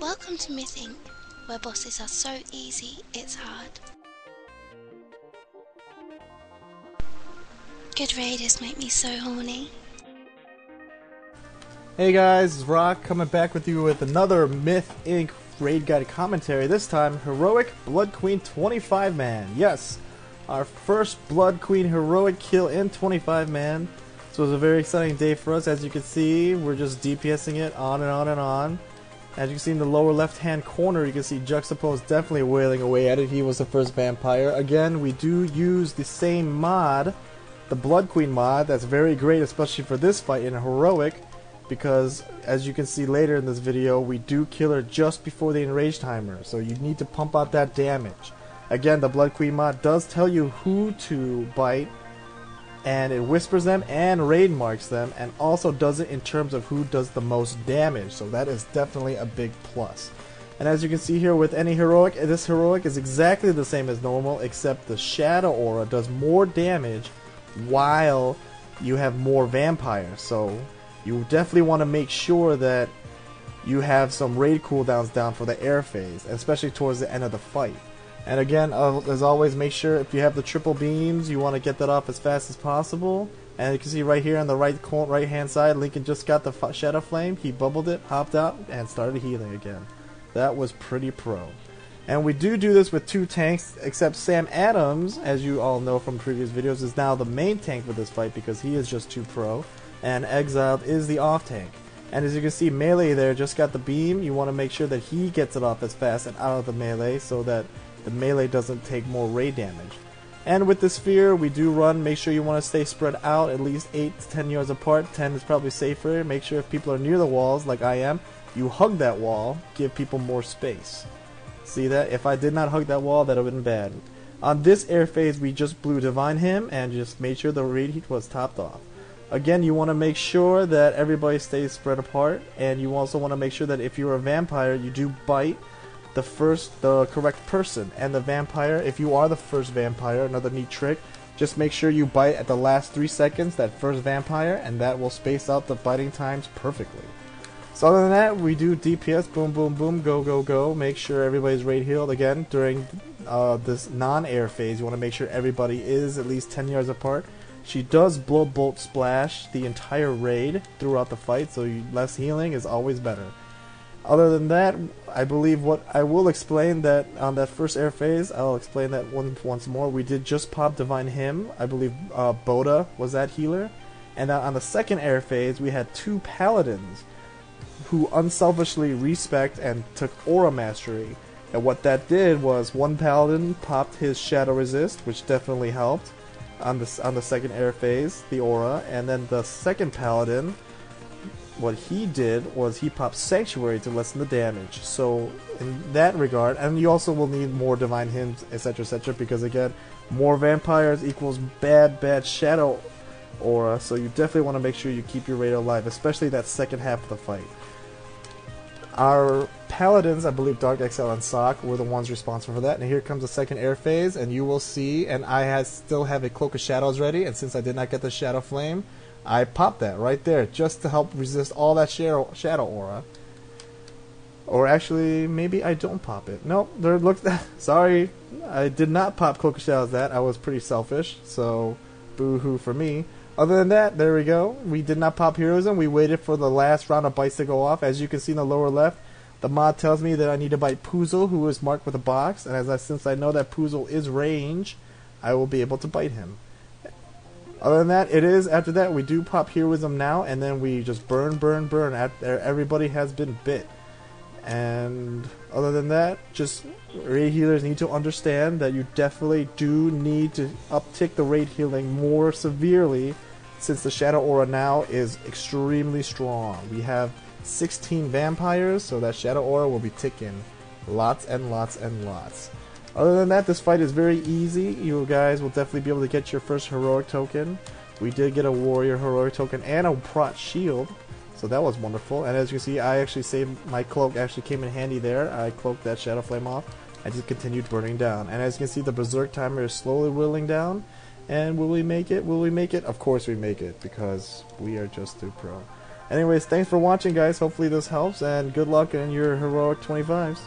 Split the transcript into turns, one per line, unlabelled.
Welcome to Mything, where bosses are so easy, it's hard. Good raiders make me so horny.
Hey guys, it's Rock coming back with you with another Myth Inc. raid guide commentary. This time, Heroic Blood Queen 25-man. Yes, our first Blood Queen heroic kill in 25-man. So it was a very exciting day for us. As you can see, we're just DPSing it on and on and on. As you can see in the lower left hand corner, you can see Juxtapose definitely wailing away at it. He was the first vampire. Again, we do use the same mod, the Blood Queen mod. That's very great, especially for this fight in heroic, because as you can see later in this video, we do kill her just before the enrage timer, so you need to pump out that damage. Again, the Blood Queen mod does tell you who to bite, and it whispers them and raid marks them, and also does it in terms of who does the most damage, so that is definitely a big plus. And as you can see here with any heroic, this heroic is exactly the same as normal, except the Shadow Aura does more damage while you have more vampires, so you definitely want to make sure that you have some raid cooldowns down for the air phase, especially towards the end of the fight. And again, as always, make sure if you have the triple beams, you want to get that off as fast as possible. And you can see right here on the right hand side, Lincoln just got the Shadow Flame. He bubbled it, hopped out, and started healing again. That was pretty pro. And we do this with two tanks, except Sam Adams, as you all know from previous videos, is now the main tank for this fight because he is just too pro. And Exiled is the off tank. And as you can see, Melee there just got the beam. You want to make sure that he gets it off as fast and out of the melee so that the melee doesn't take more raid damage. And with the sphere, we do run. Make sure you want to stay spread out at least 8 to 10 yards apart. 10 is probably safer. Make sure if people are near the walls, like I am, you hug that wall, give people more space. See that? If I did not hug that wall, that would have been bad. On this air phase, we just blew Divine him and just made sure the raid heat was topped off. Again, you want to make sure that everybody stays spread apart, and you also want to make sure that if you're a vampire, you do bite the correct person. And the vampire, if you are the first vampire, another neat trick, just make sure you bite at the last 3 seconds, that first vampire, and that will space out the biting times perfectly. So other than that, we do DPS, boom, boom, boom, go, go, go. Make sure everybody's raid healed. Again, during this non-air phase, you want to make sure everybody is at least 10 yards apart. She does blow bolt splash the entire raid throughout the fight, so less healing is always better. Other than that, I believe what I will explain that on that first air phase, I'll explain that once more. We did just pop Divine Hymn. I believe Boda was that healer. And on the second air phase, we had two paladins who unselfishly respect and took Aura Mastery. And what that did was one paladin popped his Shadow Resist, which definitely helped on the second air phase, the Aura, and then the second paladin, what he did was he popped Sanctuary to lessen the damage. So in that regard, and you also will need more Divine Hymns, etc, because again, more vampires equals bad Shadow Aura, so you definitely want to make sure you keep your raid alive, especially that second half of the fight. Our paladins, I believe Dark Exile and Sock, were the ones responsible for that. And here comes the second air phase, and you will see, and I still have a Cloak of Shadows ready, and since I did not get the Shadow Flame, I popped that right there, just to help resist all that Shadow Aura. Or actually, maybe I don't pop it. Nope, there looks... Sorry, I did not pop Cloak of Shadows that. I was pretty selfish, so boo-hoo for me. Other than that, there we go. We did not pop Heroism. We waited for the last round of bites to go off. As you can see in the lower left, the mod tells me that I need to bite Puzzle, who is marked with a box. And since I know that Puzzle is range, I will be able to bite him. Other than that, after that, we do pop Heroism now, and then we just burn. Everybody has been bit. And other than that, just raid healers need to understand that you definitely do need to uptick the raid healing more severely, since the Shadow Aura now is extremely strong. We have 16 vampires, so that Shadow Aura will be ticking lots and lots and lots. Other than that, this fight is very easy. You guys will definitely be able to get your first heroic token. We did get a warrior heroic token and a prot shield, so that was wonderful. And as you can see, I actually saved my cloak, actually came in handy there. I cloaked that Shadow Flame off. I just continued burning down. And as you can see, the Berserk timer is slowly whittling down. And will we make it? Will we make it? Of course we make it, because we are just too pro. Anyways, thanks for watching, guys. Hopefully this helps, and good luck in your heroic 25s.